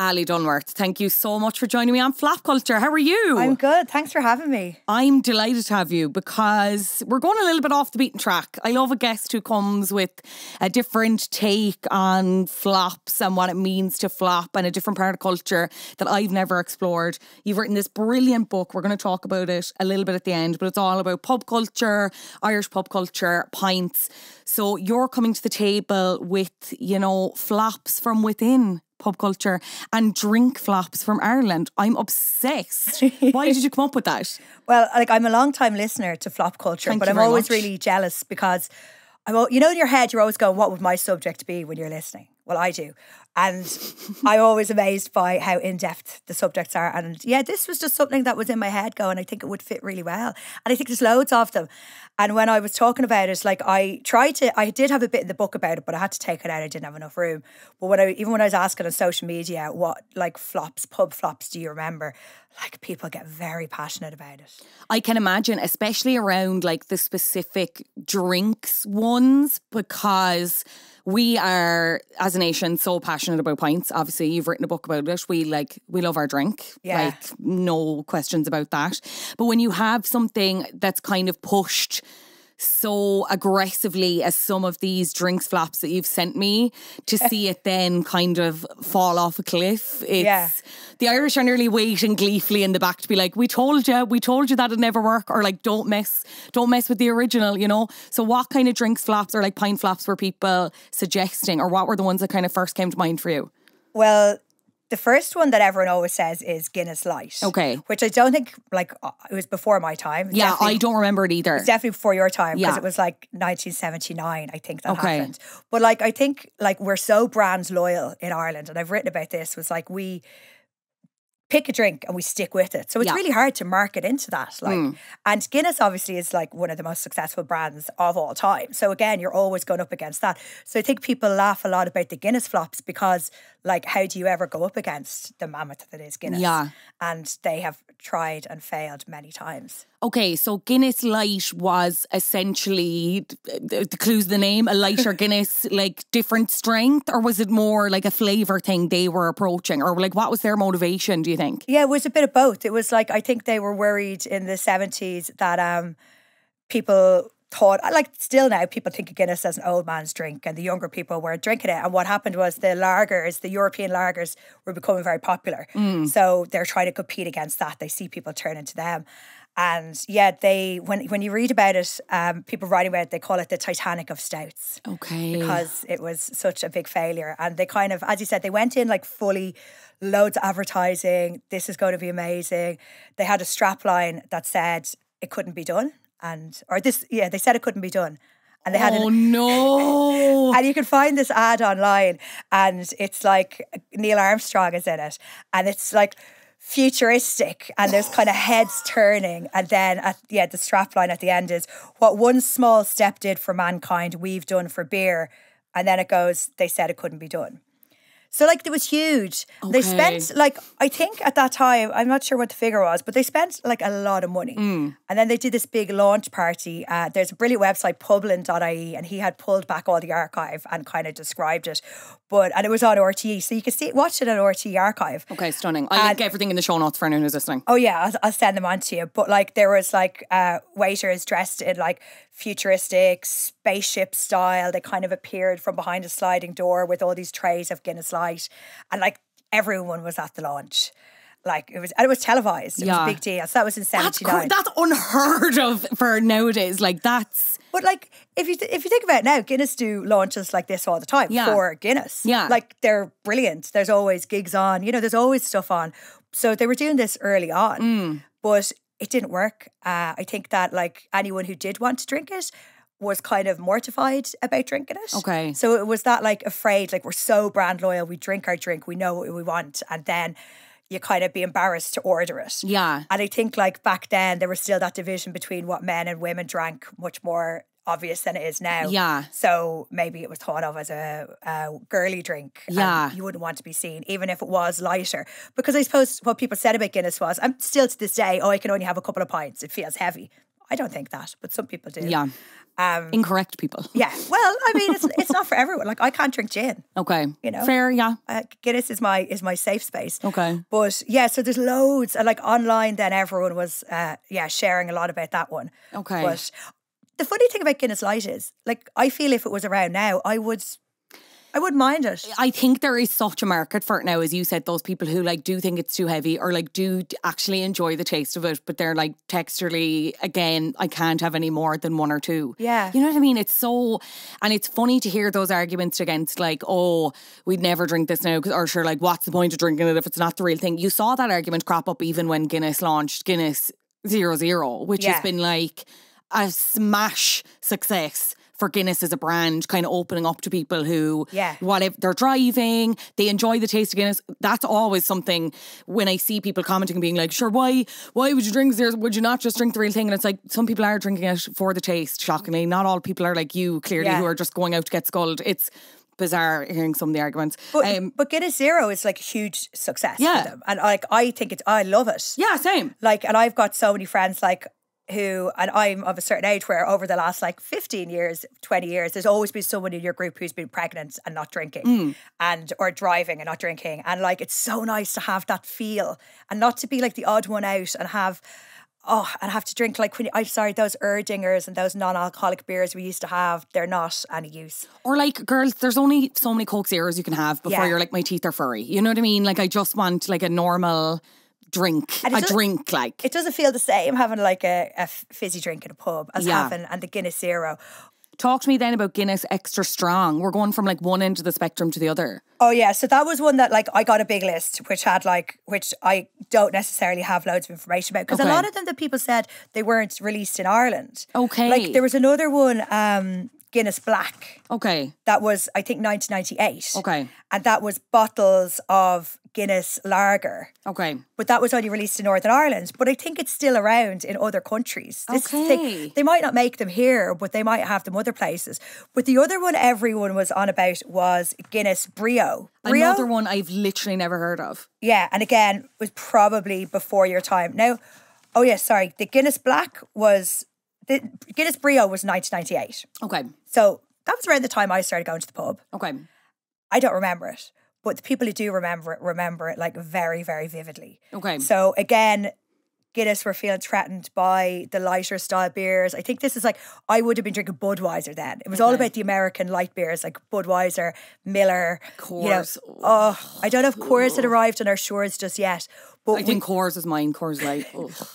Ali Dunworth. Thank you so much for joining me on Flap Culture. How are you? I'm good. Thanks for having me. I'm delighted to have you because we're going a little bit off the beaten track. I love a guest who comes with a different take on flops and what it means to flop and a different part of culture that I've never explored. You've written this brilliant book. We're going to talk about it a little bit at the end, but it's all about pub culture, Irish pub culture, pints. So you're coming to the table with, flops from within pub culture and drink flops from Ireland. I'm obsessed. Why did you come up with that? Well, I'm a long-time listener to flop culture, but I'm always really jealous because, in your head, you're always going, what would my subject be when you're listening? Well, I do. And I'm always amazed by how in-depth the subjects are. And yeah, this was just something that was in my head going, I think it would fit really well. And I think there's loads of them. And when I was talking about it, I did have a bit in the book about it, but I had to take it out. I didn't have enough room. But when I was asking on social media, what pub flops do you remember? People get very passionate about it. I can imagine, especially around the specific drinks ones, because we are, as a nation, so passionate about pints. Obviously, you've written a book about it. We love our drink. Yeah. No questions about that. But when you have something that's kind of pushed so aggressively as some of these drinks flops that you've sent me, to see it then kind of fall off a cliff. The Irish are nearly waiting gleefully in the back to be like, we told you that'd never work, or don't mess with the original, So what kind of drinks flops or pint flops were people suggesting, or what were the ones that kind of first came to mind for you? Well, the first one that everyone always says is Guinness Light. Okay. Which I don't think, it was before my time. Yeah, I don't remember it either. It's definitely before your time, because it was 1979, I think that happened. But I think we're so brand loyal in Ireland, and I've written about this, was we pick a drink and we stick with it. So it's really hard to market into that. And Guinness obviously is one of the most successful brands of all time. So again, you're always going up against that. So I think people laugh a lot about the Guinness flops because how do you ever go up against the mammoth that is Guinness? Yeah. And they have tried and failed many times. Okay, so Guinness Light was essentially, the clue's the name, a lighter Guinness, different strength, or was it more a flavour thing they were approaching? Or what was their motivation, do you think? Yeah, it was a bit of both. It was I think they were worried in the 70s that people thought, still now, people think of Guinness as an old man's drink, and the younger people were drinking it. And what happened was the European lagers were becoming very popular. So they're trying to compete against that. They see people turning to them. And yeah, when you read about it, people writing about it, they call it the Titanic of stouts. Okay. Because it was such a big failure. And they kind of, as you said, they went in fully, loads of advertising. This is going to be amazing. They had a strapline that said it couldn't be done. They said it couldn't be done. And they had no. And you can find this ad online, and it's Neil Armstrong is in it, and it's futuristic, and there's kind of heads turning, and then the strapline at the end is, what one small step did for mankind, we've done for beer. And then it goes, they said it couldn't be done. So it was huge. Okay. They spent I think at that time, I'm not sure what the figure was, but they spent a lot of money. And then they did this big launch party. There's a brilliant website, publin.ie, and he had pulled back all the archive and kind of described it. And it was on RTE, so you can watch it on RTE archive. Okay, stunning. I'll link everything in the show notes for anyone who's listening. Oh yeah, I'll send them on to you. But there was waiters dressed in futuristic spaceship style. They kind of appeared from behind a sliding door with all these trays of Guinness Light, and everyone was at the launch. It was televised. It was a big deal. So that was in 79. That's unheard of for nowadays. That's. But if you think about it now, Guinness do launches like this all the time for Guinness. Yeah. They're brilliant. There's always gigs on. There's always stuff on. So they were doing this early on, but it didn't work. I think that anyone who did want to drink it was kind of mortified about drinking it. Okay. So it was that afraid, we're so brand loyal, we drink our drink, we know what we want, and then you kind of be embarrassed to order it. Yeah. And I think back then there was still that division between what men and women drank, much more obvious than it is now. Yeah. So maybe it was thought of as a girly drink. Yeah. You wouldn't want to be seen, even if it was lighter. Because I suppose what people said about Guinness was, I'm still to this day, I can only have a couple of pints. It feels heavy. I don't think that, but some people do. Yeah. Incorrect people. Yeah. Well, I mean, it's not for everyone. Like, I can't drink gin. Okay. You know? Fair, yeah. Guinness is my safe space. Okay. But yeah, so there's loads. And like online then everyone was, sharing a lot about that one. Okay. But the funny thing about Guinness Light is, like, I feel if it was around now, I wouldn't mind it. I think there is such a market for it now, as you said, those people who like do think it's too heavy or like do actually enjoy the taste of it, but they're like texturally, again, I can't have any more than one or two. Yeah. You know what I mean? It's so, and it's funny to hear those arguments against like, oh, we'd never drink this now, or sure, like, what's the point of drinking it if it's not the real thing? You saw that argument crop up even when Guinness launched Guinness 00, which has been like a smash success for Guinness as a brand, kind of opening up to people who, whatever, they're driving, they enjoy the taste of Guinness. That's always something when I see people commenting and being like, sure, why would you drink this? Would you not just drink the real thing? And it's like, some people are drinking it for the taste, shockingly. Not all people are like you, clearly, who are just going out to get sculled. It's bizarre hearing some of the arguments. But Guinness Zero is like a huge success for them. And like, I love it. Yeah, same. Like, and I've got so many friends like, who, and I'm of a certain age where over the last like 15 years, 20 years, there's always been someone in your group who's been pregnant and not drinking or driving and not drinking. And like, it's so nice to have that feel and not to be like the odd one out and have to drink like those Erdingers and those non-alcoholic beers we used to have, they're not any use. Or like, girls, there's only so many Coke Zeros you can have before you're like, my teeth are furry. You know what I mean? Like, I just want like a normal drink. Like, it doesn't feel the same having like a fizzy drink in a pub as having and the Guinness Zero. Talk to me then about Guinness Extra Strong. We're going from like one end of the spectrum to the other. Oh yeah, so that was one that like I got a big list which I don't necessarily have loads of information about, because a lot of them that people said they weren't released in Ireland. Okay. Like there was another one, Guinness Black. Okay. That was, I think, 1998. Okay. And that was bottles of Guinness lager. Okay. But that was only released in Northern Ireland. But I think it's still around in other countries. They might not make them here, but they might have them other places. But the other one everyone was on about was Guinness Breo. Another one I've literally never heard of. Yeah, and again, was probably before your time. Now, the Guinness Black was... The Guinness Breo was 1998. Okay. So that was around the time I started going to the pub. Okay. I don't remember it, but the people who do remember it like very, very vividly. Okay. So again, Guinness were feeling threatened by the lighter style beers. I think this is like, I would have been drinking Budweiser then. It was all about the American light beers like Budweiser, Miller, Coors. You know, I don't know if Coors had arrived on our shores just yet. But I think Coors is mine, Coors Light.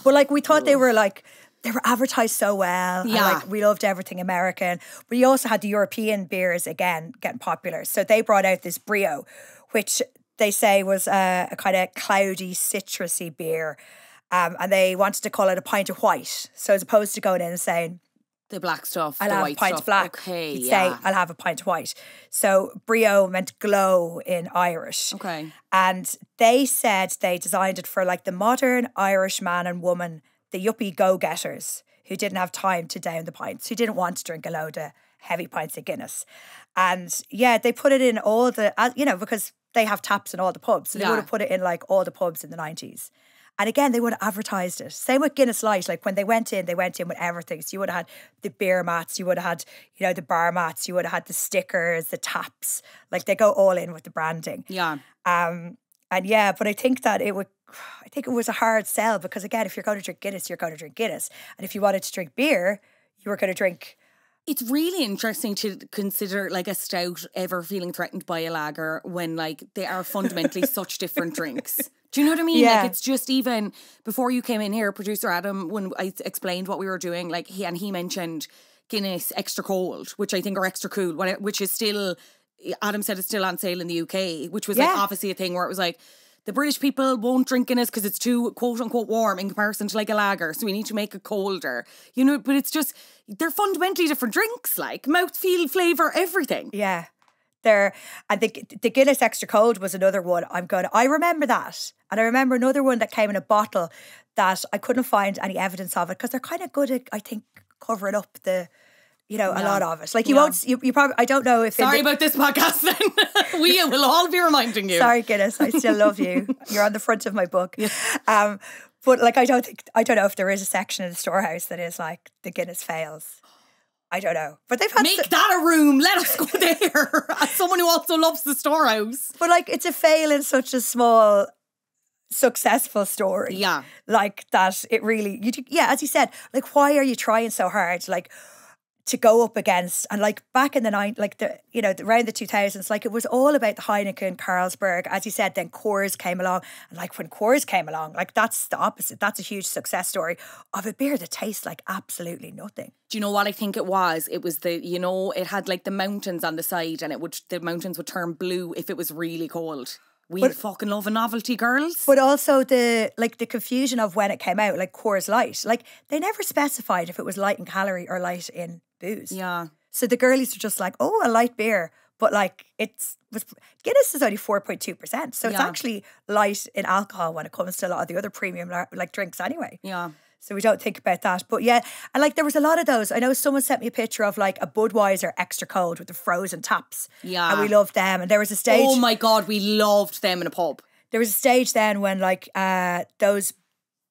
But like we thought they were advertised so well. Yeah. And like we loved everything American. But you also had the European beers again getting popular. So they brought out this Breo, which they say was a kind of cloudy, citrusy beer. And they wanted to call it a pint of white. So as opposed to going in and saying, the black stuff, I'll the have white a pint stuff. of black. Okay, You'd say, I'll have a pint of white. So Breo meant glow in Irish. Okay. And they said they designed it for like the modern Irish man and woman, the yuppie go-getters who didn't have time to down the pints, who didn't want to drink a load of heavy pints of Guinness. And yeah, they put it in all the, because they have taps in all the pubs. So they would have put it in like all the pubs in the 90s. And again, they would have advertised it. Same with Guinness Light. Like when they went in with everything. So you would have had the beer mats, you would have had, the bar mats, you would have had the stickers, the taps. Like they go all in with the branding. Yeah. And yeah, but I think it was a hard sell because again, if you're going to drink Guinness, you're going to drink Guinness. And if you wanted to drink beer, you were going to drink... It's really interesting to consider like a stout ever feeling threatened by a lager when like they are fundamentally such different drinks. Do you know what I mean? Yeah. Like it's just even before you came in here, producer Adam, when I explained what we were doing, like he mentioned Guinness Extra Cold, which I think are extra cool, which is still, Adam said it's still on sale in the UK, which was like obviously a thing where it was like, the British people won't drink Guinness because it's too quote unquote warm in comparison to like a lager. So we need to make it colder, but it's just, they're fundamentally different drinks, like mouthfeel, flavour, everything. Yeah. And the Guinness Extra Cold was another one. I remember that. And I remember another one that came in a bottle that I couldn't find any evidence of it because they're kind of good at, I think, covering up a lot of it. Like you won't, you probably, I don't know if... Sorry about this podcast then. We will all be reminding you. Sorry, Guinness, I still love you. You're on the front of my book. Yeah. But like, I don't know if there is a section in the storehouse that is like the Guinness fails. I don't know. But they've had Make that a room. Let us go there. As someone who also loves the storehouse. But like, it's a fail in such a small, successful story. Yeah. Like that it really, as you said, like, why are you trying so hard? Like, to go up against, and like back in the around the 2000s, like it was all about the Heineken, Carlsberg, as you said. Then Coors came along, and like when Coors came along, like that's the opposite. That's a huge success story of a beer that tastes like absolutely nothing. Do you know what I think it was? It was it had like the mountains on the side, and the mountains would turn blue if it was really cold. We fucking love a novelty, girls. But also the confusion of when it came out, like Coors Light. Like, they never specified if it was light in calorie or light in booze. Yeah. So the girlies were just like, oh, a light beer. But like, Guinness is only 4.2%. So it's actually light in alcohol when it comes to a lot of the other premium like drinks anyway. Yeah. So we don't think about that. But yeah, and like there was a lot of those. I know someone sent me a picture of like a Budweiser extra cold with the frozen taps. Yeah. And we loved them. And there was a stage. Oh my God, we loved them in a pub. There was a stage then when like those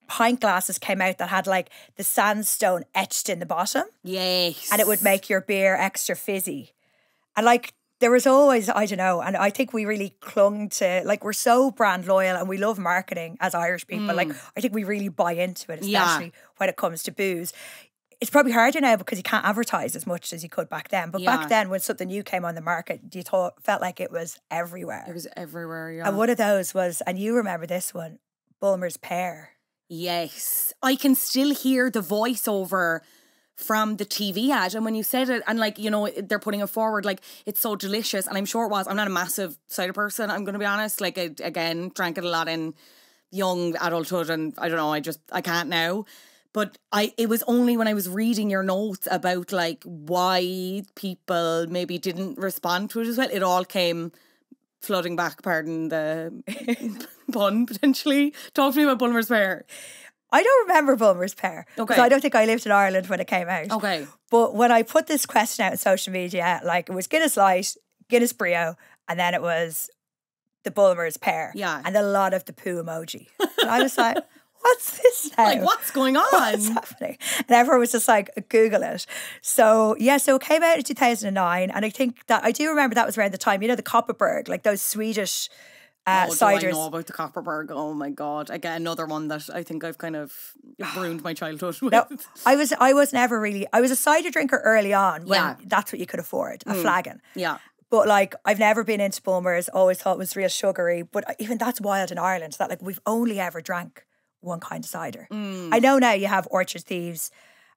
pint glasses came out that had like the sandstone etched in the bottom. Yes. And it would make your beer extra fizzy. And like, there was always, I don't know, and I think we really clung to, like, we're so brand loyal and we love marketing as Irish people. Like, I think we really buy into it, especially when it comes to booze. It's probably harder now because you can't advertise as much as you could back then. But back then, when something new came on the market, you felt like it was everywhere. It was everywhere, yeah. And one of those was, and you remember this one, Bulmers Pear. Yes. I can still hear the voiceover from the TV ad, and when you said it, and like, they're putting it forward, like, it's so delicious, and I'm sure it was. I'm not a massive cider person, I'm going to be honest. Like, again, drank it a lot in young adulthood, and I don't know, I can't now. But it was only when I was reading your notes about like why people maybe didn't respond to it as well, it all came flooding back, pardon the pun, potentially. Talk to me about Bulmers Pear. I don't remember Bulmers Pear. Okay. Because I don't think I lived in Ireland when it came out. Okay. But when I put this question out on social media, like, it was Guinness Light, Guinness Breo, and then it was the Bulmers Pear. Yeah. And a lot of the poo emoji. And I was like, what's this now? Like, what's going on? What's happening? And everyone was just like, Google it. So, yeah, so it came out in 2009. And I think that, I do remember that was around the time, the Kopparberg, like those Swedish ciders. Do I know about the Kopparberg? Oh my God. I get another one that I think I've kind of ruined my childhood with. No, I was never really, I was a cider drinker early on when that's what you could afford, a flagon. Yeah. But like, I've never been into Bulmers, always thought it was real sugary. But even that's wild in Ireland, that like we've only ever drank one kind of cider. I know now you have Orchard Thieves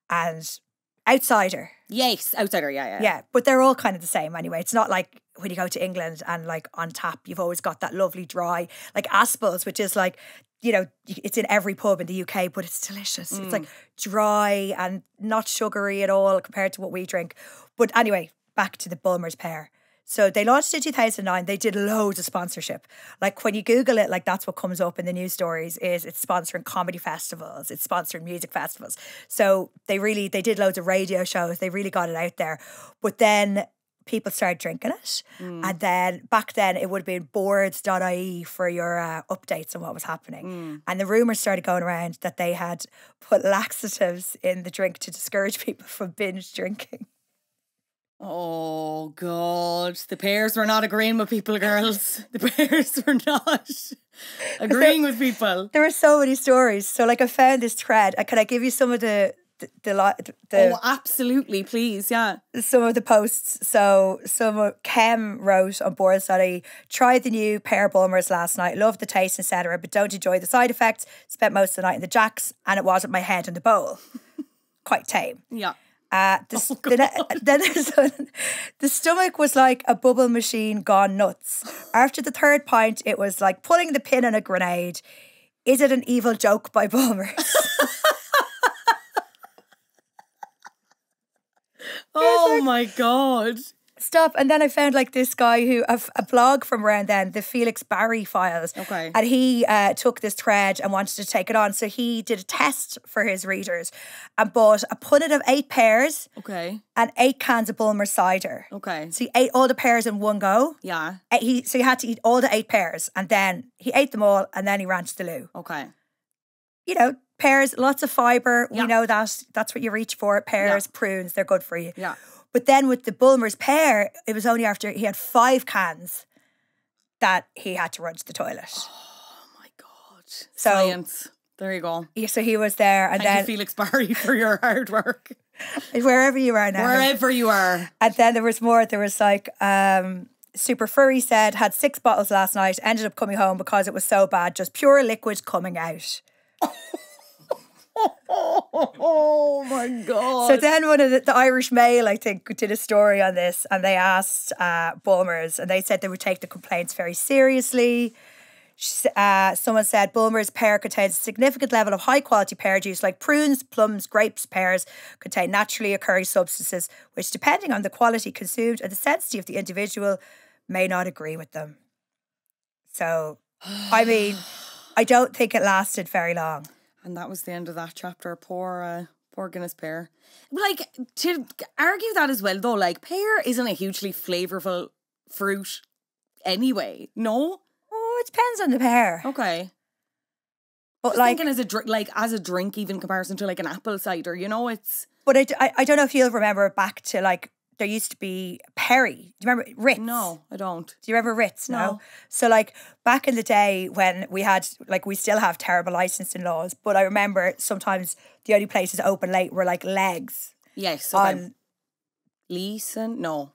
and Outsider. Yes, Outsider, yeah. Yeah, but they're all kind of the same anyway. It's not like when you go to England and like on tap, you've always got that lovely dry, like Aspel's, which is like, it's in every pub in the UK, but it's delicious. It's like dry and not sugary at all compared to what we drink. But anyway, back to the Bulmers Pear. So they launched in 2009. They did loads of sponsorship. Like when you Google it, like that's what comes up in the news stories is it's sponsoring comedy festivals. It's sponsoring music festivals. So they did loads of radio shows. They really got it out there. But then people started drinking it. And then back then it would have been boards.ie for your updates on what was happening. And the rumours started going around that they had put laxatives in the drink to discourage people from binge drinking. Oh, God. The pears were not agreeing with people, girls. The pears were not agreeing with people. There were so many stories. So, like, I found this thread. Can I give you some of the oh, absolutely, please, yeah. Some of the posts. So, Kem wrote on boards.ie, tried the new pear Bulmers last night, loved the taste, etc., but don't enjoy the side effects. Spent most of the night in the jacks, and it wasn't my head in the bowl. Quite tame. Yeah. Then the stomach was like a bubble machine gone nuts. After the third pint, it was like pulling the pin on a grenade. Is it an evil joke by Bulmers? Oh my God. Stop. And then I found like this guy who, a blog from around then, the Felix Barry Files. Okay. And he took this thread and wanted to take it on. So he did a test for his readers and bought a punnet of 8 pears. Okay. And 8 cans of Bulmers cider. Okay. So he ate all the pears in one go. Yeah. So he had to eat all the 8 pears and then he ate them all and then he ran to the loo. Okay. you know, pears, lots of fibre. We know that. That's what you reach for. Pears, prunes, they're good for you. Yeah. But then with the Bulmers Pear, it was only after he had 5 cans that he had to run to the toilet. Oh my God. So, science. There you go. Yeah, so he was there. And Thank then you, Felix Barry, for your hard work. Wherever you are now. Wherever you are. And then there was more. There was like, Super Furry said, had 6 bottles last night, ended up coming home because it was so bad, just pure liquid coming out. Oh my God. So then one of the Irish Mail, I think, did a story on this, and they asked Bulmers, and they said they would take the complaints very seriously. Someone said Bulmers Pear contains a significant level of high quality pear juice like prunes, plums, grapes, pears contain naturally occurring substances which, depending on the quality consumed and the sensitivity of the individual, may not agree with them. So, I mean, I don't think it lasted very long. And that was the end of that chapter. Poor Guinness Pear. Like, to argue that as well though, like, pear isn't a hugely flavourful fruit anyway, no? Oh, it depends on the pear. Okay. But just like, thinking as a drink, even in comparison to like an apple cider, you know, it's... But I don't know if you'll remember back to like, there used to be Perry. Do you remember Ritz? No, I don't. Do you remember Ritz? No. So like back in the day when we had, like we still have terrible licensing laws, but I remember sometimes the only places open late were like Legs. Yes. Okay. On Leeson? No.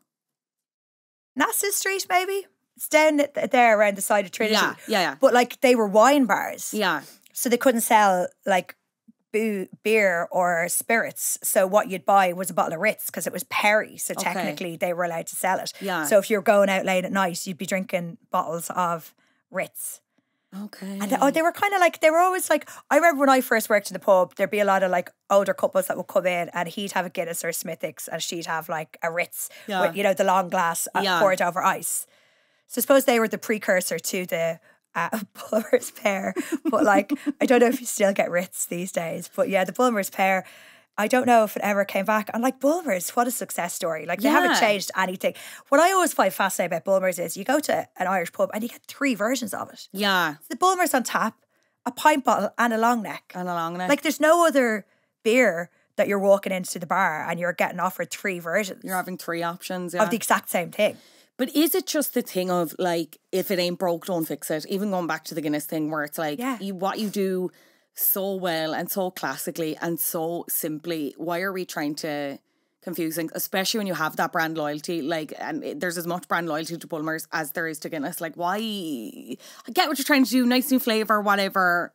Nassau Street maybe? It's down there around the side of Trinity. Yeah. But like they were wine bars. Yeah. So they couldn't sell like beer or spirits. So what you'd buy was a bottle of Ritz because it was Perry. So technically they were allowed to sell it. Yeah. So if you're going out late at night, you'd be drinking bottles of Ritz. Okay. And they were kind of like, they were always like, I remember when I first worked in the pub, there'd be a lot of like older couples that would come in and he'd have a Guinness or a Smithwick's and she'd have like a Ritz with, you know, the long glass poured over ice. So I suppose they were the precursor to the Bulmers Pear. But like, I don't know if you still get Ritz these days. But yeah, the Bulmers Pear, I don't know if it ever came back. And like Bulmers, what a success story. Like they haven't changed anything. What I always find fascinating about Bulmers is you go to an Irish pub and you get 3 versions of it. Yeah. The Bulmers on tap, a pint bottle and a long neck. Like there's no other beer that you're walking into the bar and you're getting offered 3 versions. You're having 3 options, of the exact same thing. But is it just the thing of like, if it ain't broke, don't fix it? Even going back to the Guinness thing where it's like, what you do so well and so classically and so simply, why are we trying to confuse things? Especially when you have that brand loyalty, like, and there's as much brand loyalty to Bulmers as there is to Guinness. Like, why? I get what you're trying to do, nice new flavour, whatever.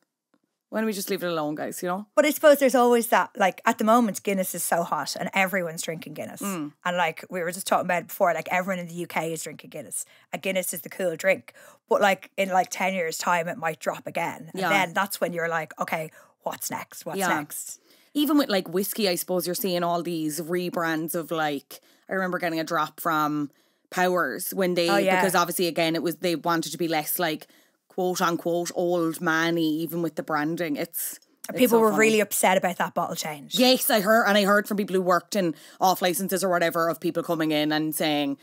Why don't we just leave it alone, guys, you know? But I suppose there's always that, like, at the moment, Guinness is so hot and everyone's drinking Guinness. And like, we were just talking about it before, like, everyone in the UK is drinking Guinness. And Guinness is the cool drink. But like, in like 10 years' time, it might drop again. And then that's when you're like, okay, what's next? What's next? Even with like whiskey, I suppose you're seeing all these rebrands of like, I remember getting a drop from Powers when they, because obviously again, they wanted to be less like, quote unquote old manny, even with the branding. It's people were really upset about that bottle change. Yes, I heard from people who worked in off licenses or whatever of people coming in and saying,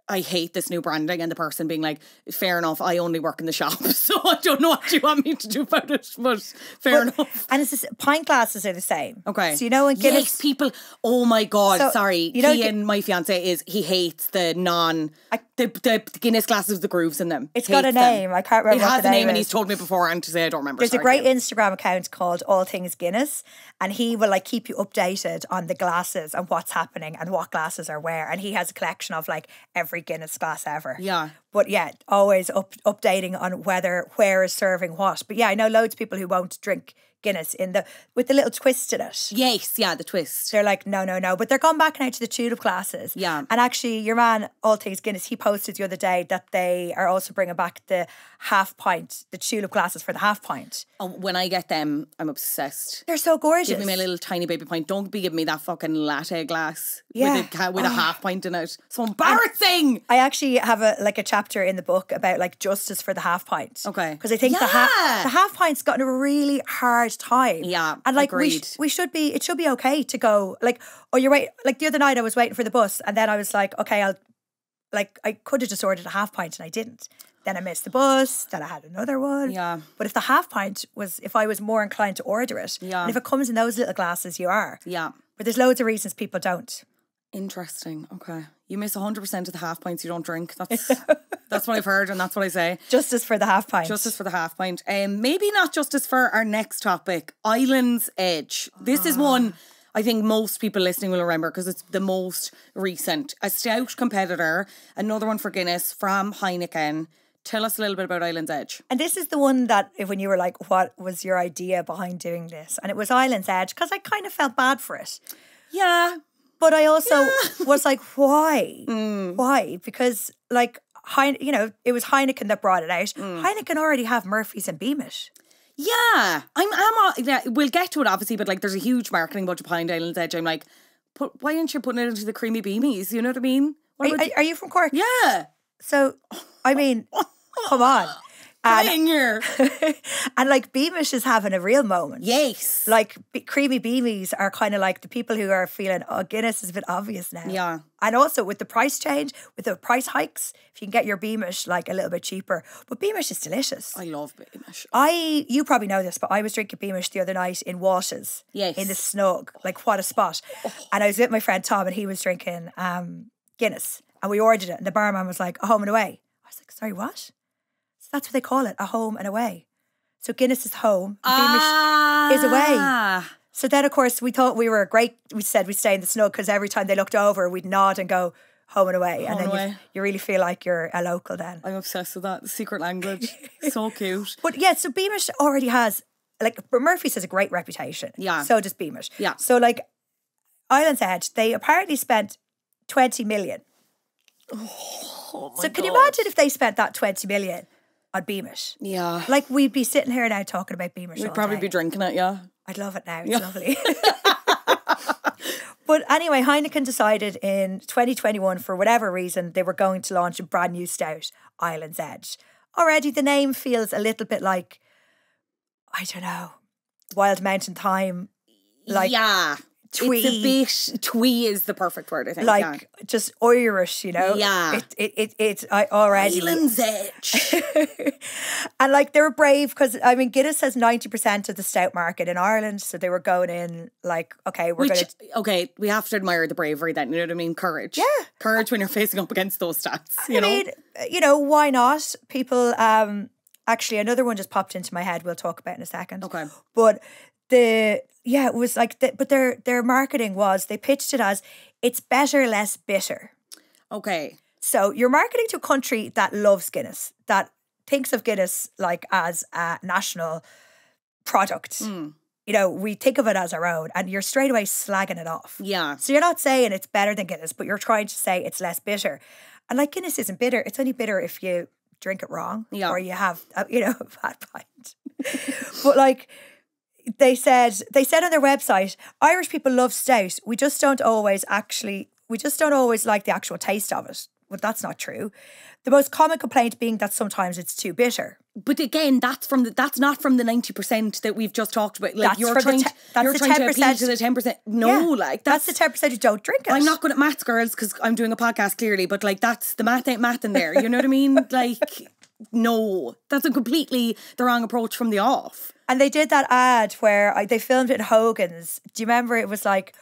I hate this new branding, and the person being like, fair enough, I only work in the shop, so I don't know what you want me to do about it, but fair enough. And it's just, pint glasses are the same. Okay. So you know when Guinness... Yes, people, oh my God, so, sorry. You know, Ian, my fiancé, he hates the the Guinness glasses with the grooves in them. It's got a name. I can't remember what the name is. It has a name and he's told me before and to say I don't remember. There's a great Instagram account called All Things Guinness, and he will like keep you updated on the glasses and what's happening and what glasses are where, and he has a collection of like every Guinness glass ever. Yeah. But yeah, always updating on where is serving what. But yeah, I know loads of people who won't drink Guinness with the little twist in it. Yes, yeah, the twist. They're like, no. But they're gone back now to the tulip glasses. Yeah. And actually, your man, All Things Guinness, he posted the other day that they are also bringing back the half pint, the tulip glasses for the half pint. Oh, when I get them, I'm obsessed. They're so gorgeous. Give me my little tiny baby pint. Don't be giving me that fucking latte glass with a half pint in it. So embarrassing. I actually have a chapter in the book about like justice for the half pint. Okay. Because I think the half pint's gotten a really hard time. Yeah. And like agreed. it should be okay to go like, or you're wait, like the other night I was waiting for the bus and then I was like, okay, like, I could have just ordered a half pint and I didn't. Then I missed the bus, then I had another one. Yeah. But if the half pint was, if I was more inclined to order it, and if it comes in those little glasses, you are. Yeah. But there's loads of reasons people don't. Interesting. Okay. You miss 100% of the half pints you don't drink. That's what I've heard and that's what I say. Justice for the half pint. Justice for the half pint. Maybe not justice for our next topic, Island's Edge. This is one I think most people listening will remember because it's the most recent. A stout competitor, another one for Guinness from Heineken. Tell us a little bit about Island's Edge. And this is the one that when you were like, what was your idea behind doing this? And it was Island's Edge because I kind of felt bad for it. Yeah. But I also was like, why? Why? Because like, it was Heineken that brought it out. Heineken already have Murphy's and Beamish. Yeah. We'll get to it obviously, but like there's a huge marketing budget behind Island's Edge. I'm like, why aren't you putting it into the creamy beamies? You know what I mean? Are you from Cork? Yeah. So, I mean, come on. Crying here. And like Beamish is having a real moment. Yes. Like creamy beamies are kind of like the people who are feeling, oh, Guinness is a bit obvious now. Yeah. And also with the price change, with the price hikes, if you can get your Beamish like a little bit cheaper. But Beamish is delicious. I love Beamish. You probably know this, but I was drinking Beamish the other night in Walsh's. Yes. In the Snug. Like what a spot. And I was with my friend Tom and he was drinking Guinness. And we ordered it and the barman was like, a home and away. I was like, sorry, what? So that's what they call it, a home and away. So Guinness is home, Beamish is away. So then, of course, we thought we were great. We said we'd stay in the Snug because every time they looked over, we'd nod and go, home and away. Home and then you really feel like you're a local then. I'm obsessed with that. Secret language. So cute. But yeah, so Beamish already has, like, Murphy's has a great reputation. Yeah. So does Beamish. Yeah. So, like, Island's Edge, they apparently spent 20 million. Oh my so can you God. imagine if they spent that 20 million on Beamish? Yeah. Like we'd be sitting here now talking about Beamish. We'd all probably day. be drinking it, yeah. I'd love it now. It's lovely. But anyway, Heineken decided in 2021, for whatever reason, they were going to launch a brand new stout, Island's Edge. Already the name feels a little bit like, I don't know, Wild Mountain Thyme. Like, yeah. twee. It's a bit, twee is the perfect word, I think. Like just Irish, you know? Yeah. I already. Island's Edge. And like they were brave because, I mean, Guinness has 90% of the stout market in Ireland. So they were going in like, okay, we're going to. Okay, we have to admire the bravery then, you know what I mean? Courage. Yeah. Courage when you're facing up against those stats, I mean, why not? People, actually, another one just popped into my head we'll talk about in a second. Okay. But it was like, but their marketing was, they pitched it as, it's better, less bitter. Okay. So you're marketing to a country that loves Guinness, that thinks of Guinness like as a national product. You know, we think of it as our own and you're straight away slagging it off. Yeah. So you're not saying it's better than Guinness, but you're trying to say it's less bitter. And like Guinness isn't bitter. It's only bitter if you drink it wrong or you have, a bad pint. But like, they said on their website, Irish people love stout. We just don't always like the actual taste of it. Well, that's not true. The most common complaint being that sometimes it's too bitter. But again, that's not from the 90% that we've just talked about. Like That's you're for trying, that's to appeal to the 10%. No, like that's the 10% who don't drink it. I'm not good at maths, girls, because I'm doing a podcast clearly. But like that's the math ain't math in there. You know what I mean? Like, no, that's the wrong approach from the off. And they did that ad where they filmed it in Hogan's. Do you remember? It was like,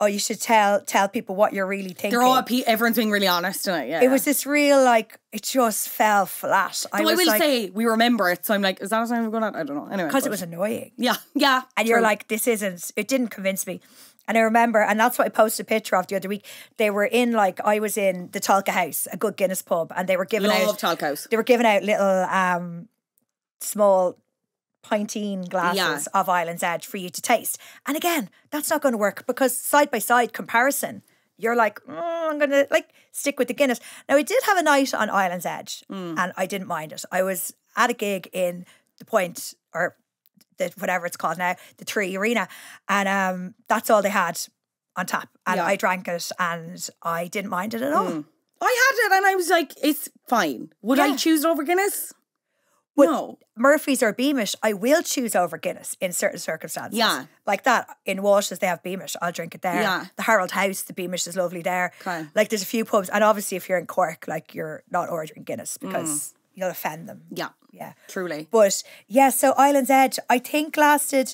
oh, you should tell people what you're really thinking. Everyone's being really honest tonight. Yeah, it was this real like it just fell flat. So I will say we remember it. So I'm like, is that what I'm going on? I don't know. Anyway, because it was annoying. Yeah. And you're like, this isn't. It didn't convince me. And I remember, and that's what I posted a picture of the other week. They were in I was in the Tolka House, a good Guinness pub, and they were giving out. Love Tolka House. They were giving out little small pinteen glasses of Island's Edge for you to taste. And again, that's not going to work because side by side comparison, you're like, I'm going to stick with the Guinness. Now, I did have a night on Island's Edge and I didn't mind it. I was at a gig in the Point or whatever it's called now, the Tree Arena. And that's all they had on tap. And I drank it and I didn't mind it at all. I had it and I was like, it's fine. Would I choose it over Guinness? But No. Murphy's or Beamish, I will choose over Guinness in certain circumstances. Yeah. Like that. In Walsh's, they have Beamish. I'll drink it there. Yeah. The Harold House, the Beamish is lovely there. Okay. Like there's a few pubs. And obviously if you're in Cork, like you're not ordering Guinness because you'll offend them. Yeah. Yeah. Truly. But yeah, so Island's Edge, I think lasted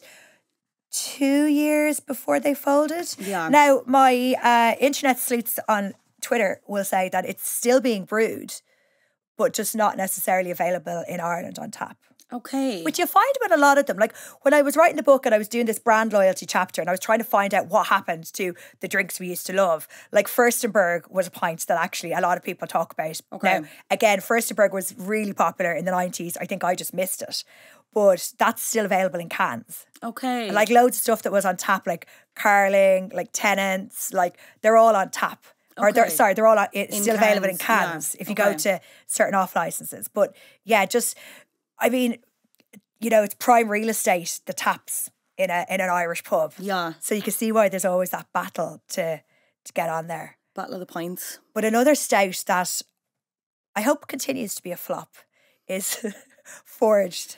2 years before they folded. Yeah. Now, my internet sleuths on Twitter will say that it's still being brewed, but just not necessarily available in Ireland on tap. Okay. Which you find with a lot of them. Like when I was writing the book and I was doing this brand loyalty chapter and I was trying to find out what happened to the drinks we used to love. Like Furstenberg was a pint that actually a lot of people talk about. Okay. Now, again, Furstenberg was really popular in the 90s. I think I just missed it. But that's still available in cans. Okay. And like loads of stuff that was on tap, like Carling, like Tennent's, like they're all on tap. Or they're all it's still available in cans if you go to certain off licenses. But yeah, just I mean, you know, it's prime real estate, the taps in an Irish pub. Yeah. So you can see why there's always that battle to get on there. Battle of the Pints. But another stout that I hope continues to be a flop is Forged.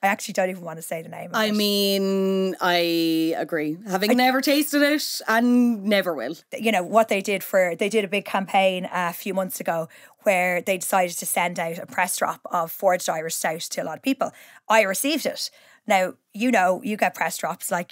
I actually don't even want to say the name of it. I mean, I agree. Having never tasted it and never will. You know, what they did a big campaign a few months ago where they decided to send out a press drop of Forged Irish Stout to a lot of people. I received it. Now, you know, you get press drops like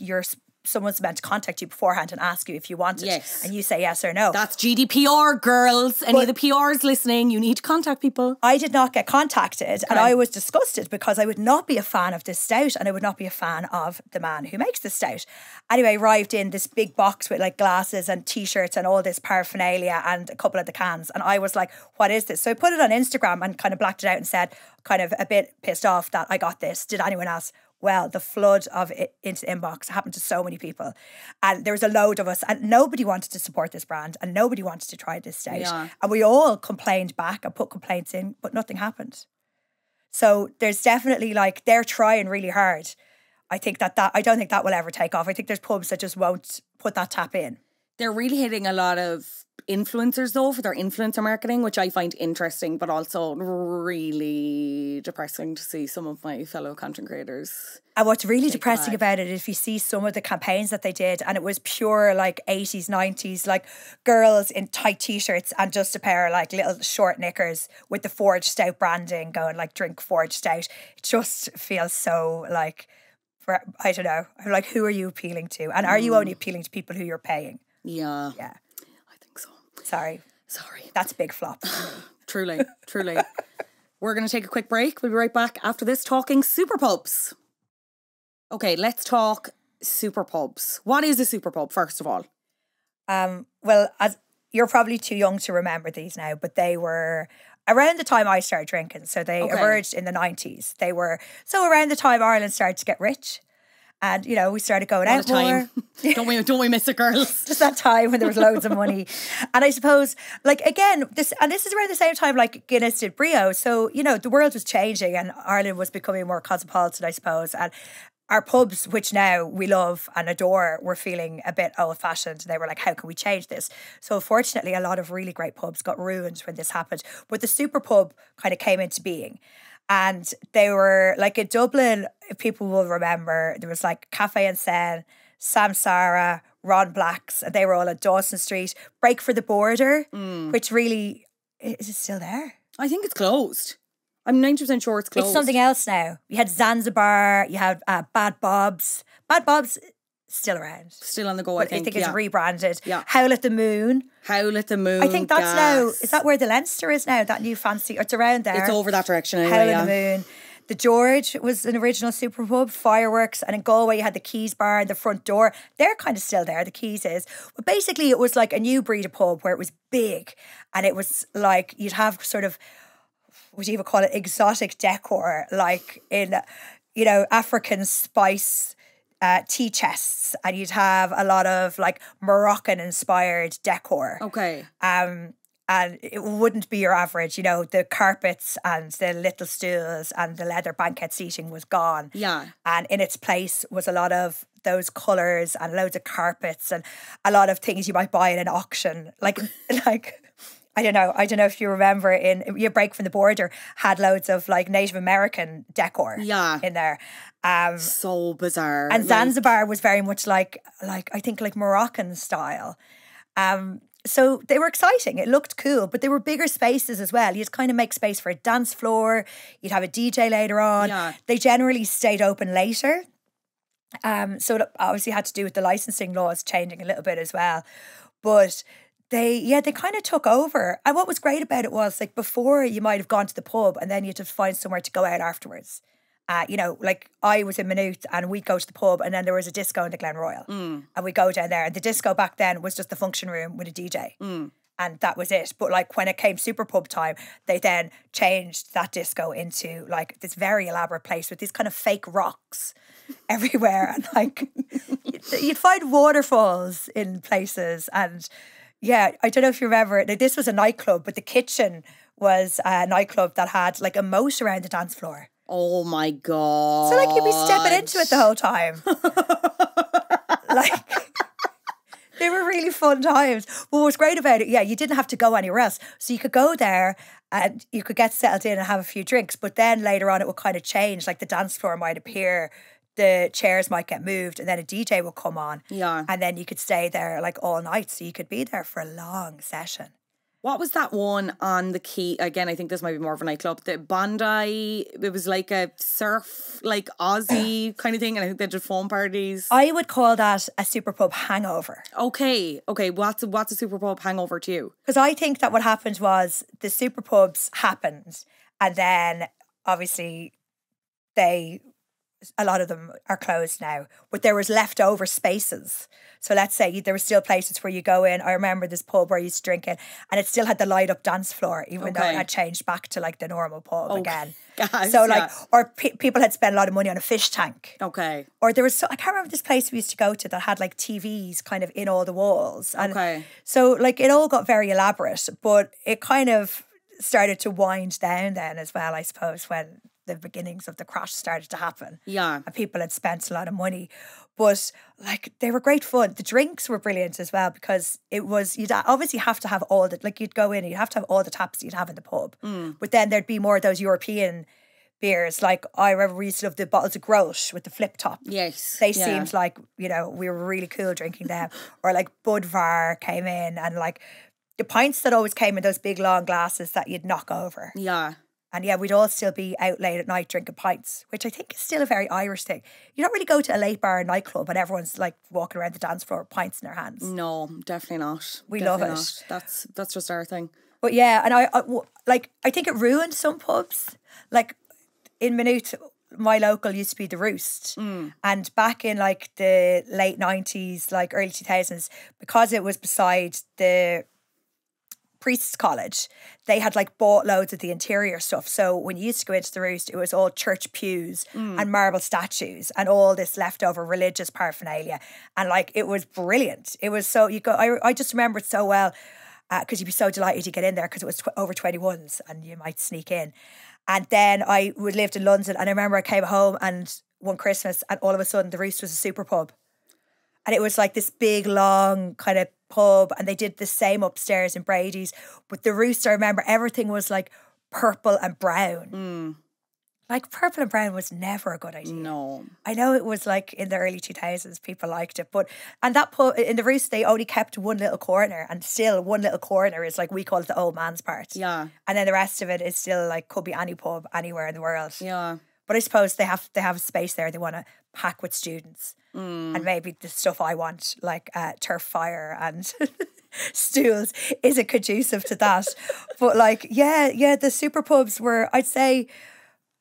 someone's meant to contact you beforehand and ask you if you want it. Yes. And you say yes or no. That's GDPR, girls. Any of the PRs listening, you need to contact people. I did not get contacted and I was disgusted because I would not be a fan of this stout and I would not be a fan of the man who makes the stout. Anyway, arrived in this big box with like glasses and t-shirts and all this paraphernalia and a couple of the cans. And I was like, what is this? So I put it on Instagram and kind of blacked it out and said, kind of a bit pissed off that I got this. Did anyone else? Well, the flood of it into the inbox happened to so many people. And there was a load of us and nobody wanted to support this brand and nobody wanted to try this stout. Yeah. And we all complained back and put complaints in, but nothing happened. So there's definitely like, they're trying really hard. I think I don't think that will ever take off. I think there's pubs that just won't put that tap in. They're really hitting a lot of influencers though for their influencer marketing, which I find interesting, but also really depressing to see some of my fellow content creators. And what's really depressing about it is if you see some of the campaigns that they did and it was pure like 80s, 90s, like girls in tight t-shirts and just a pair of like little short knickers with the Forged Stout branding going like drink Forged Stout. It just feels so like, I don't know, I'm like, who are you appealing to? And are you only appealing to people who you're paying? Yeah. Yeah. I think so. Sorry. That's a big flop. Truly. We're going to take a quick break. We'll be right back after this talking super pubs. Okay, let's talk super pubs. What is a super pub, first of all? Well, as you're probably too young to remember these now, but they were around the time I started drinking. So they emerged in the 90s. They were, so around the time Ireland started to get rich. And, you know, we started going out more. Don't we miss it, girls? Just that time when there was loads of money. And I suppose, like, again, this is around the same time, like, Guinness did Breo. So, you know, the world was changing and Ireland was becoming more cosmopolitan, I suppose. And our pubs, which now we love and adore, were feeling a bit old-fashioned. They were like, how can we change this? So, fortunately, a lot of really great pubs got ruined when this happened. But the super pub kind of came into being. And they were like in Dublin, if people will remember, there was like Cafe and Sen, Samsara, Ron Black's, and they were all at Dawson Street. Break for the Border, which really, is it still there? I think it's closed. I'm 90% sure it's closed. It's something else now. You had Zanzibar, you had Bad Bob's. Bad Bob's still around. Still on the go, I think. It's rebranded. Yeah. Howl at the Moon. Howl at the Moon. I think that's now, is that where the Leinster is now? That new fancy, it's around there. It's over that direction anyway, Howl at the Moon. The George was an original super pub, fireworks, and in Galway you had the Keys bar and the front door. They're kind of still there, the Keys is. But basically it was like a new breed of pub where it was big and it was like you'd have sort of, would you even call it exotic decor, like in, you know, African spice tea chests, and you'd have a lot of like Moroccan inspired decor. Okay. And it wouldn't be your average, you know, the carpets and the little stools and the leather banquette seating was gone. Yeah. And in its place was a lot of those colours and loads of carpets and a lot of things you might buy in an auction. Like I don't know if you remember in your Break from the Border had loads of like Native American decor in there. So bizarre. And Zanzibar was very much like I think like Moroccan style. So they were exciting. It looked cool, but they were bigger spaces as well. You'd kind of make space for a dance floor. You'd have a DJ later on. Yeah. They generally stayed open later. So it obviously had to do with the licensing laws changing a little bit as well. But they kind of took over. And what was great about it was like before you might have gone to the pub and then you had to find somewhere to go out afterwards. You know, like I was in Maynooth and we'd go to the pub and then there was a disco in the Glen Royal. And we'd go down there. And the disco back then was just the function room with a DJ. And that was it. But like when it came super pub time, they then changed that disco into like this very elaborate place with these kind of fake rocks everywhere. And like you'd find waterfalls in places. And yeah, I don't know if you remember, this was a nightclub, but the kitchen was a nightclub that had like a moat around the dance floor. Oh my God. So like you'd be stepping into it the whole time. Like they were really fun times. But what was great about it, you didn't have to go anywhere else. So you could go there and you could get settled in and have a few drinks. But then later on it would kind of change. Like the dance floor might appear, the chairs might get moved and then a DJ would come on. Yeah. And then you could stay there like all night. So you could be there for a long session. What was that one on the quay? Again, I think this might be more of a nightclub. The Bondi, it was like a surf, like Aussie kind of thing. And I think they did foam parties. I would call that a super pub hangover. Okay. What's a super pub hangover to you? Because I think that what happened was the super pubs happened. And then obviously a lot of them are closed now, but there was leftover spaces. So let's say there were still places where you go in. I remember this pub where I used to drink in and it still had the light up dance floor, even though it had changed back to like the normal pub again. Guys, so like, or people had spent a lot of money on a fish tank. Okay. Or there was, I can't remember this place we used to go to that had like TVs kind of in all the walls. And so like it all got very elaborate, but it kind of started to wind down then as well, I suppose, when the beginnings of the crash started to happen. Yeah. And people had spent a lot of money. But like they were great fun. The drinks were brilliant as well because it was, you'd obviously have to have all the, like you'd go in and you'd have to have all the taps that you'd have in the pub. But then there'd be more of those European beers. Like I remember we used to love the bottles of Grolsch with the flip top. Yes. They seemed like, you know, we were really cool drinking them. Or like Budvar came in and like the pints that always came in those big long glasses that you'd knock over. Yeah. And yeah, we'd all still be out late at night drinking pints, which I think is still a very Irish thing. You don't really go to a late bar or nightclub and everyone's like walking around the dance floor with pints in their hands. No, definitely not. We love it. That's just our thing. But yeah, and I think it ruined some pubs. Like in Maynooth, my local used to be the Roost. And back in like the late 90s, like early 2000s, because it was beside the Priest's College, they had like bought loads of the interior stuff. So when you used to go into the Roost, it was all church pews and marble statues and all this leftover religious paraphernalia. And like it was brilliant. It was so, I just remember it so well because you'd be so delighted to get in there because it was over 21s and you might sneak in. And then I lived in London and I remember I came home and one Christmas and all of a sudden the Roost was a super pub. And it was like this big, long kind of pub and they did the same upstairs in Brady's. But the Roost, I remember everything was like purple and brown. Like purple and brown was never a good idea. No. I know it was like in the early 2000s, people liked it. And that pub, in the Roost, they only kept one little corner and still one little corner is like, we call it the old man's part. Yeah. And then the rest of it is still like, could be any pub anywhere in the world. Yeah. But I suppose they have a space there they want to pack with students. And maybe the stuff I want, like turf fire and stools, isn't conducive to that. But like, yeah, the super pubs were, I'd say,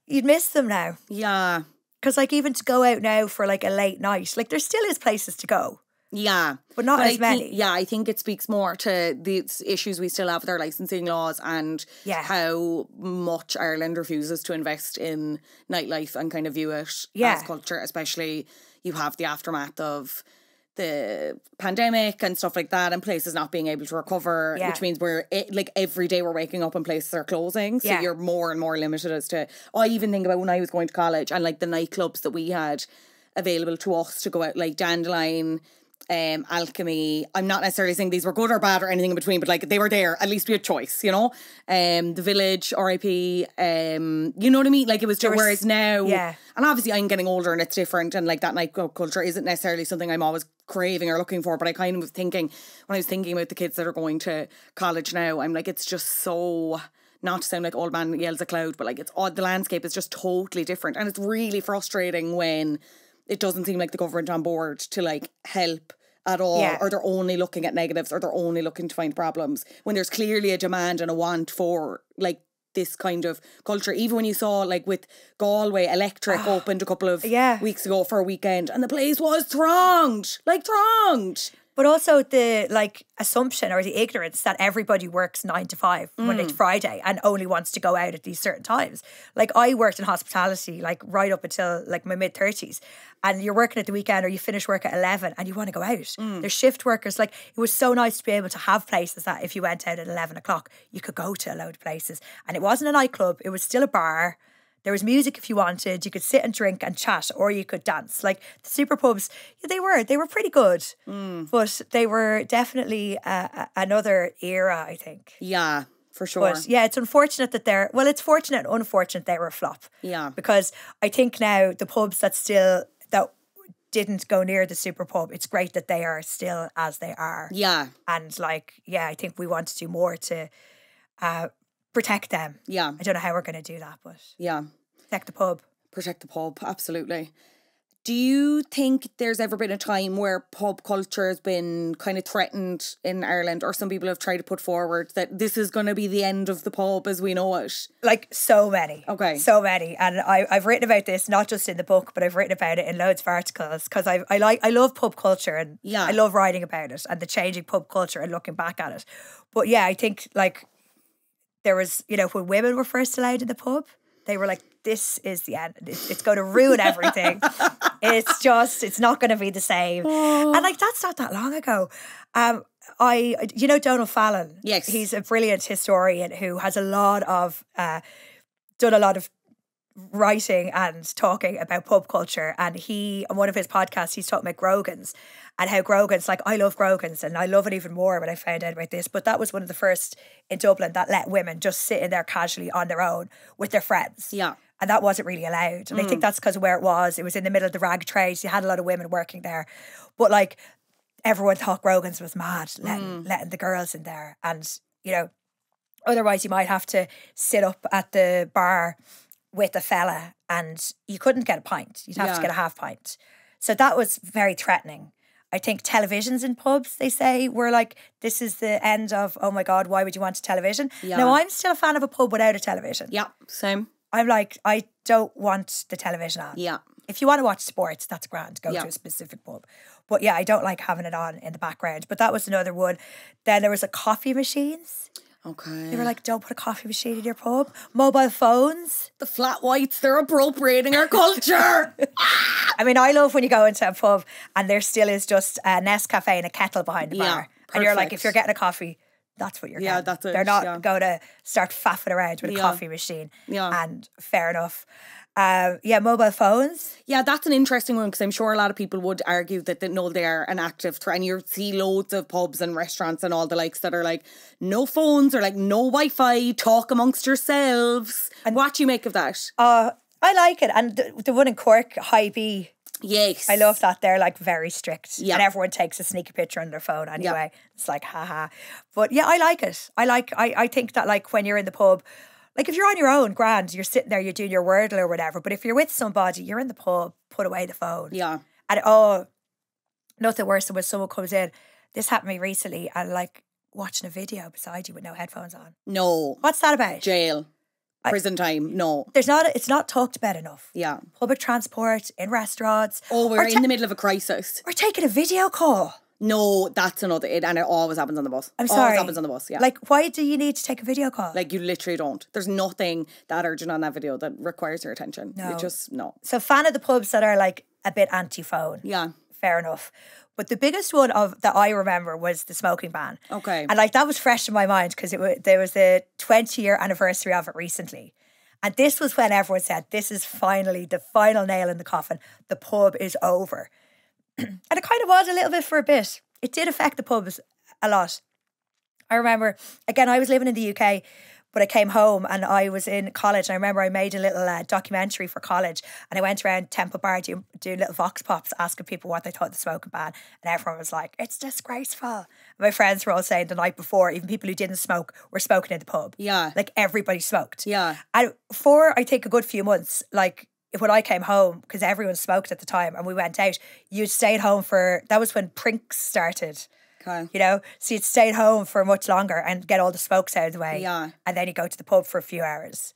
you'd miss them now. Yeah. Because like even to go out now for like a late night, like there still is places to go. Yeah. But not as many. I think it speaks more to the issues we still have with our licensing laws and how much Ireland refuses to invest in nightlife and kind of view it as culture, especially you have the aftermath of the pandemic and stuff like that and places not being able to recover, which means like every day we're waking up and places are closing. So you're more and more limited as to, I even think about when I was going to college and like the nightclubs that we had available to us to go out, like Dandelion, Alchemy. I'm not necessarily saying these were good or bad or anything in between, but like they were there. At least we had choice, you know. The Village, R.I.P. You know what I mean? Like it was just, whereas now, and obviously I'm getting older and it's different, and like that nightclub culture isn't necessarily something I'm always craving or looking for. But I kind of was thinking, when I was thinking about the kids that are going to college now, I'm like, it's just so, not to sound like old man yells at cloud, but like it's odd. The landscape is just totally different, and it's really frustrating when it doesn't seem like the government on board to like help at all, or they're only looking at negatives, or they're only looking to find problems, when there's clearly a demand and a want for like this kind of culture. Even when you saw like with Galway, Electric opened a couple of weeks ago for a weekend, and the place was thronged. But also the like assumption or the ignorance that everybody works 9 to 5 Monday to Friday and only wants to go out at these certain times. Like I worked in hospitality like right up until like my mid-30s, and you're working at the weekend or you finish work at 11 and you want to go out. There's shift workers. Like it was so nice to be able to have places that if you went out at 11 o'clock, you could go to a load of places. And it wasn't a nightclub, it was still a bar. There was music if you wanted. You could sit and drink and chat, or you could dance. Like the super pubs, they were pretty good, but they were definitely another era, I think. Yeah, for sure. But yeah, it's unfortunate that it's fortunate and unfortunate they were a flop. Yeah, because I think now the pubs that didn't go near the super pub, it's great that they are still as they are. Yeah, and like I think we want to do more to protect them. Yeah. I don't know how we're going to do that, but yeah. Protect the pub. Protect the pub, absolutely. Do you think there's ever been a time where pub culture has been kind of threatened in Ireland, or some people have tried to put forward that this is going to be the end of the pub as we know it? Like so many. Okay. So many. And I've written about this, not just in the book, but I've written about it in loads of articles, because I love pub culture, and I love writing about it and the changing pub culture and looking back at it. But yeah, I think like there was, when women were first allowed in the pub, they were like, this is the end. It's going to ruin everything. It's not going to be the same. Oh. And like, that's not that long ago. Donald Fallon. Yes. He's a brilliant historian who has done a lot of writing and talking about pub culture. And on one of his podcasts, he's talking about Grogan's, and how Grogan's, like, I love Grogan's, and I love it even more when I found out about this. But that was one of the first in Dublin that let women just sit in there casually on their own with their friends. Yeah. And that wasn't really allowed. And I think that's because of where it was. It was in the middle of the rag trade. So you had a lot of women working there. But like, everyone thought Grogan's was mad, letting the girls in there. And, otherwise you might have to sit up at the bar with a fella and you couldn't get a pint. You'd have to get a half pint. So that was very threatening. I think televisions in pubs, they say, were like, this is the end of, oh my God, why would you want a television? Yeah. Now, I'm still a fan of a pub without a television. Yeah, same. I'm like, I don't want the television on. Yeah. If you want to watch sports, that's grand. Go to a specific pub. But yeah, I don't like having it on in the background. But that was another one. Then there was coffee machines. Okay. They were like, don't put a coffee machine in your pub. Mobile phones. The flat whites, they're appropriating our culture. I mean, I love when you go into a pub and there still is just a Nescafe and a kettle behind the bar. And you're like, if you're getting a coffee, that's what you're getting. Yeah, that's it. They're not going to start faffing around with a coffee machine. Yeah. And fair enough. Mobile phones. Yeah, that's an interesting one, because I'm sure a lot of people would argue that no, they are an active threat. And you see loads of pubs and restaurants and all the likes that are like, no phones, or like no Wi-Fi, talk amongst yourselves. And what do you make of that? I like it. And the one in Cork, High B. Yes. I love that. They're like very strict. Yeah. And everyone takes a sneaky picture on their phone anyway. Yeah. It's like, haha. But yeah, I like it. I think that like when you're in the pub, like if you're on your own, grand, you're sitting there, you're doing your Wordle or whatever. But if you're with somebody, you're in the pub, put away the phone. Yeah. And nothing worse than when someone comes in. This happened to me recently, and like watching a video beside you with no headphones on. No. What's that about? Jail. Prison time. No. It's not talked about enough. Yeah. Public transport, in restaurants. Oh, we're in the middle of a crisis. We're taking a video call. No, that's another, and it always happens on the bus. I'm sorry. Always happens on the bus, yeah. Like, why do you need to take a video call? Like, you literally don't. There's nothing that urgent on that video that requires your attention. No. No. So, fan of the pubs that are like a bit anti-phone. Yeah. Fair enough. But the biggest one that I remember was the smoking ban. Okay. And like, that was fresh in my mind because there was the 20-year anniversary of it recently. And this was when everyone said, this is finally the final nail in the coffin. The pub is over. And it kind of was a little bit for a bit. It did affect the pubs a lot. I remember, again, I was living in the UK, but I came home and I was in college. And I remember I made a little documentary for college, and I went around Temple Bar doing little vox pops, asking people what they thought of the smoking ban. And everyone was like, it's disgraceful. And my friends were all saying the night before, even people who didn't smoke were smoking in the pub. Yeah. Like everybody smoked. Yeah. And for, I think, a good few months, like when I came home, because everyone smoked at the time and we went out, you'd stay at home that was when Pints started. Okay. You know, so you'd stay at home for much longer and get all the smokes out of the way. Yeah. And then you go to the pub for a few hours.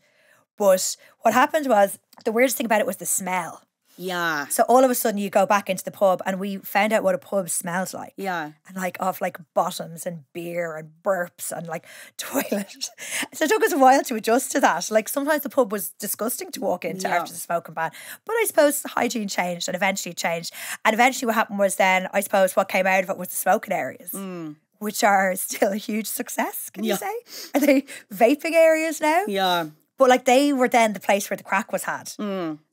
But what happened was, the weirdest thing about it was the smell. Yeah. So all of a sudden you go back into the pub and we found out what a pub smells like. Yeah. And like of like bottoms and beer and burps and like toilet. So it took us a while to adjust to that. Like sometimes the pub was disgusting to walk into after the smoking ban. But I suppose the hygiene changed and eventually it changed. And eventually what happened was then, I suppose what came out of it was the smoking areas. Which are still a huge success, can you say? Are they vaping areas now? Yeah. But like they were then the place where the crack was had.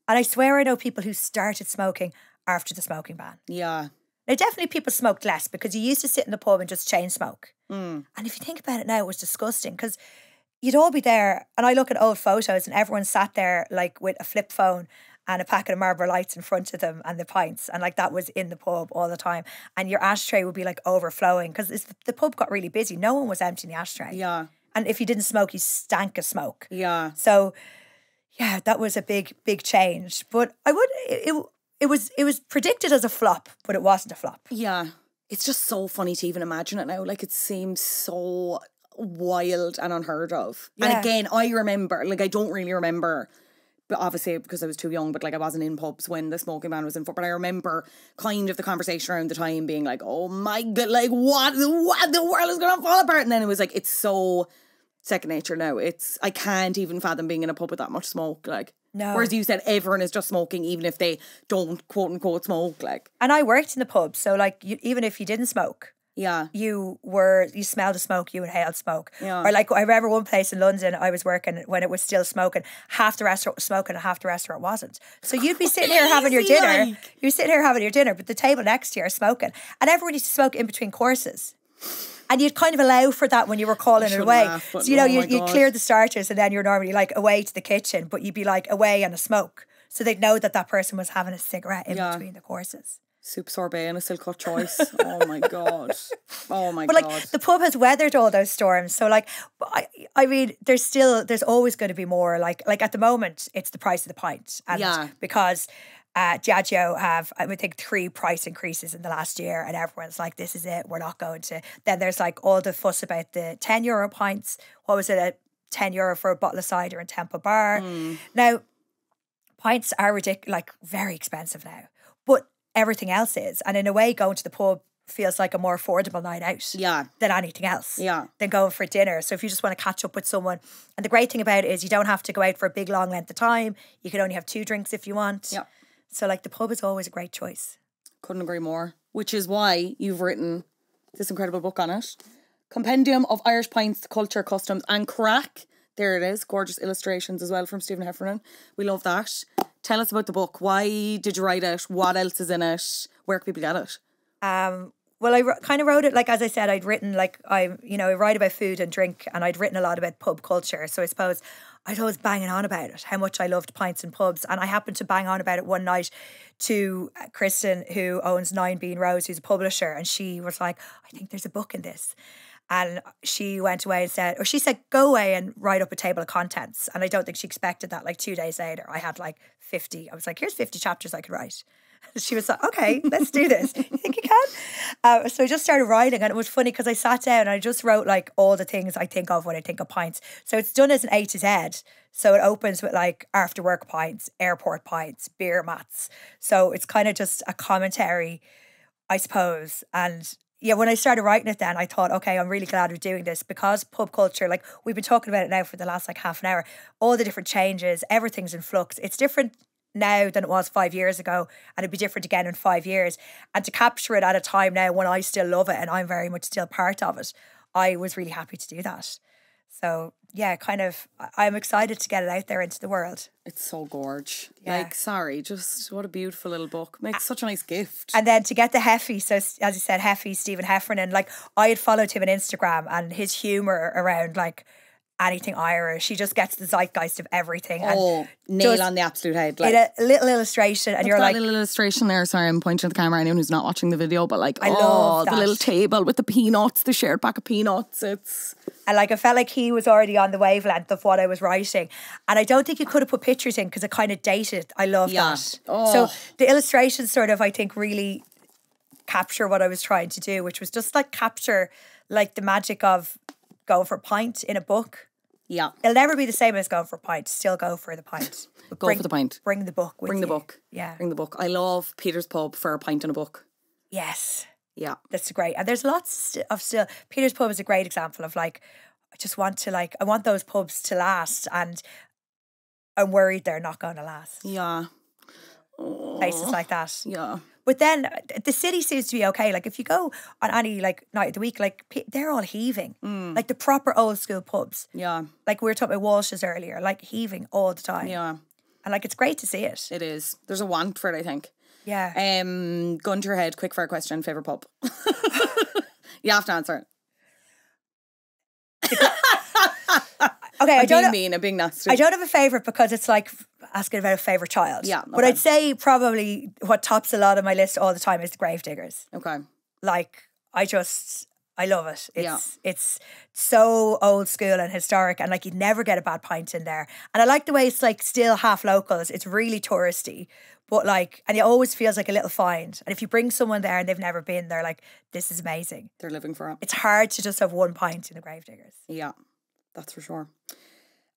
And I swear I know people who started smoking after the smoking ban. Yeah. Now, definitely people smoked less because you used to sit in the pub and just chain smoke. And if you think about it now, it was disgusting because you'd all be there. And I look at old photos and everyone sat there like with a flip phone and a packet of Marlboro Lights in front of them and the pints. And like that was in the pub all the time. And your ashtray would be like overflowing because the pub got really busy. No one was emptying the ashtray. Yeah. And if you didn't smoke, you stank of smoke. Yeah. So... yeah, that was a big change. But it was predicted as a flop, but it wasn't a flop. Yeah. It's just so funny to even imagine it now. Like it seems so wild and unheard of. Yeah. And again, I remember, like I don't really remember, but obviously because I was too young, but like I wasn't in pubs when the smoking ban was in. But I remember kind of the conversation around the time being like, oh my God, like what the world is going to fall apart. And then it was like, it's so... second nature now. I can't even fathom being in a pub with that much smoke. Like, no. Whereas you said everyone is just smoking, even if they don't quote unquote smoke. Like, and I worked in the pub, so like even if you didn't smoke, you smelled the smoke, you inhaled smoke. Yeah. Or like I remember one place in London I was working when it was still smoking. Half the restaurant was smoking and half the restaurant wasn't. So you'd be sitting here having your dinner. Like. You're sitting here having your dinner, but the table next to you are smoking, and everyone used to smoke in between courses. And you'd kind of allow for that when you were calling it away. So, you know, you'd clear the starters and then you're normally like away to the kitchen, but you'd be like away on a smoke. So they'd know that person was having a cigarette in between the courses. Soup sorbet and a silk cut choice. Oh my God. Oh my God. But like the pub has weathered all those storms. So like, I mean, there's always going to be more. Like at the moment, it's the price of the pint. And because... Diageo have, I would think, 3 price increases in the last year, and everyone's like, this is it, we're not going to. Then there's like all the fuss about the €10 pints. What was it, a €10 for a bottle of cider in Temple Bar? Now, pints are like very expensive now, but everything else is. And in a way, going to the pub feels like a more affordable night out than anything else. Than going for dinner. So if you just want to catch up with someone, and the great thing about it is you don't have to go out for a big long length of time. You can only have 2 drinks if you want. Yeah. So, like, the pub is always a great choice. Couldn't agree more. Which is why you've written this incredible book on it. Compendium of Irish Pints, Culture, Customs and Crack. There it is. Gorgeous illustrations as well from Stephen Heffernan. We love that. Tell us about the book. Why did you write it? What else is in it? Where can people get it? Well, I kind of wrote it, like, as I said, I'd written, like, I write about food and drink, and I'd written a lot about pub culture. So I suppose I'd always banging on about it, how much I loved pints and pubs. And I happened to bang on about it one night to Kristen, who owns 9 Bean Rose, who's a publisher. And she was like, I think there's a book in this. And she went away and said, go away and write up a table of contents. And I don't think she expected that. Like 2 days later, I had like 50. I was like, here's 50 chapters I could write. She was like, okay, let's do this. You think you can? So I just started writing, and it was funny because I sat down and I just wrote like all the things I think of when I think of pints. So it's done as an A to Z. So it opens with like after work pints, airport pints, beer mats. So it's kind of just a commentary, I suppose. And yeah, when I started writing it then, I thought, okay, I'm really glad we're doing this because pub culture, like we've been talking about it now for the last like half an hour, all the different changes, everything's in flux. It's different now than it was 5 years ago, and it'd be different again in 5 years. And to capture it at a time now when I still love it and I'm very much still part of it, I was really happy to do that. So yeah, kind of, I'm excited to get it out there into the world. It's so gorge. Yeah. Like, sorry, just what a beautiful little book. Makes such a nice gift. And then to get the Heffy, so as you said, Heffy, Stephen Heffernan, like I had followed him on Instagram and his humour around like anything Irish, he just gets the zeitgeist of everything. Oh, and nail on the absolute head. Like, in a little illustration, and you're that like, little illustration there. Sorry, I'm pointing at the camera. Anyone who's not watching the video, but like, I love the that. little table with the peanuts, the shared pack of peanuts. It's and like I felt like he was already on the wavelength of what I was writing, and I don't think you could have put pictures in because it kind of dated. I love that. Oh. So the illustrations sort of, I think, really capture what I was trying to do, which was just like capture like the magic of going for a pint in a book. Yeah. It'll never be the same as going for a pint. Still go for the pint. But Go for the pint. Bring the book with Bring the you. book. Yeah. Bring the book. I love Peter's Pub for a pint and a book. Yes. Yeah. That's great. And there's lots of still. Peter's Pub is a great example of like, I just want to like, I want those pubs to last, and I'm worried they're not going to last. Yeah. Places like that. Yeah. But then the city seems to be okay. Like if you go on any like night of the week, like they're all heaving. Like the proper old school pubs. Yeah. Like we were talking about Walsh's earlier, like heaving all the time. Yeah. And like it's great to see it. It is. There's a want for it, I think. Yeah. Gun to your head, quick fire question, favourite pub. You have to answer. Okay, I'm being nasty. I don't have a favourite because it's like asking about a favourite child. Yeah. But I'd say probably what tops a lot of my list all the time is the Gravediggers. Okay. Like I love it. It's so old school and historic, and like you'd never get a bad pint in there. And I like the way it's like still half locals. It's really touristy, but like, and it always feels like a little find. And if you bring someone there and they've never been, they're like, this is amazing. They're living for it. It's hard to just have one pint in the Gravediggers. Yeah, that's for sure.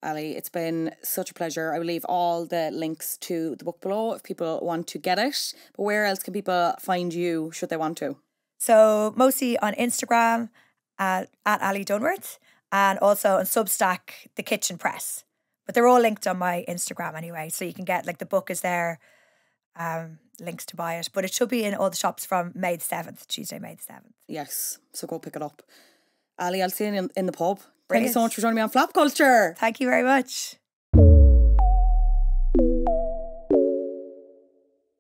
Ali, it's been such a pleasure. I will leave all the links to the book below if people want to get it. But where else can people find you should they want to? So mostly on Instagram at Ali Dunworth, and also on Substack, The Kitchen Press. But they're all linked on my Instagram anyway, so you can get like the book is there, links to buy it. But it should be in all the shops from May the 7th, Tuesday, May the 7th. Yes, so go pick it up. Ali, I'll see you in the pub. Thank you Brilliant. so much for joining me on Flop Culture. Thank you very much.